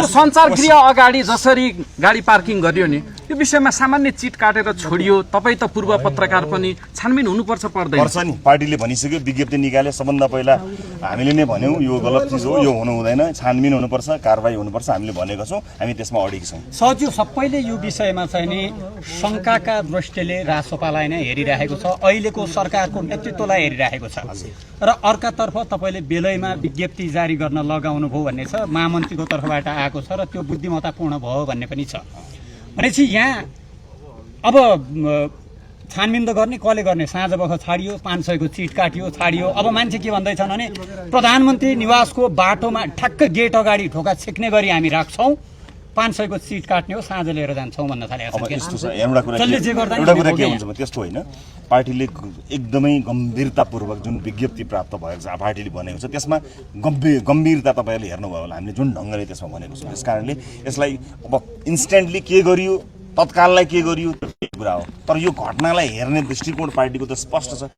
सञ्चार गृह अगाडि जसरी गाडी पार्किङ गरियो नि यो विषयमा सामान्य चिट काटेर छोडियो। तपाईँ त पूर्व पत्रकार पनि, छानबिन हुनुपर्छ पर्दैन? पर्छ नि, पार्टीले भनिसक्यो, विज्ञप्ति निकाले, सबभन्दा पहिला हामीले नै भन्यौँ यो गलत चिज हो, यो हुनु हुँदैन, छानबिन हुनुपर्छ, कारबाही हुनुपर्छ, हामीले भनेको छौँ, हामी त्यसमा अडिग छौँ। सजिलो सबैले यो विषयमा चाहिँ नि शङ्काका दृष्टिले रासोपालाई नै हेरिरहेको छ, अहिलेको सरकारको नेतृत्वलाई हेरिरहेको छ। र अर्कातर्फ तपाईँले बेलैमा विज्ञप्ति जारी गर्न लगाउनु भयो भन्ने छ, महामन्त्रीको तर्फबाट आएको छ र त्यो बुद्धिमत्तापूर्ण भयो भन्ने पनि छ। भनेपछि यहाँ अब छानबिन त गर्ने कसले गर्ने? साँझ बख छाडियो, 500 को चिट काटियो, छाडियो। अब मान्छे के भन्दैछन् भने प्रधानमन्त्री निवासको बाटोमा ठ्याक्क गेट अगाडि ढोका छेक्ने गरी हामी राख्छौँ, 500 को चिट काट्ने हो, साँझ लिएर जान्छौँ भन्न थालेको छ। अब यस्तो छ, एउटा कुरा के हुन्छ भने त्यस्तो होइन, पार्टीले एकदमै गम्भीरतापूर्वक जुन विज्ञप्ति प्राप्त भएको छ, पार्टीले भनेको छ, त्यसमा गम्भीरता तपाईँहरूले हेर्नुभयो होला, हामीले जुन ढङ्गले त्यसमा भनेको छौँ। त्यस कारणले यसलाई अब इन्स्ट्यान्टली के गरियो, तत्काललाई के गरियो त्यो कुरा हो, तर यो घटनालाई हेर्ने दृष्टिकोण पार्टीको त स्पष्ट छ।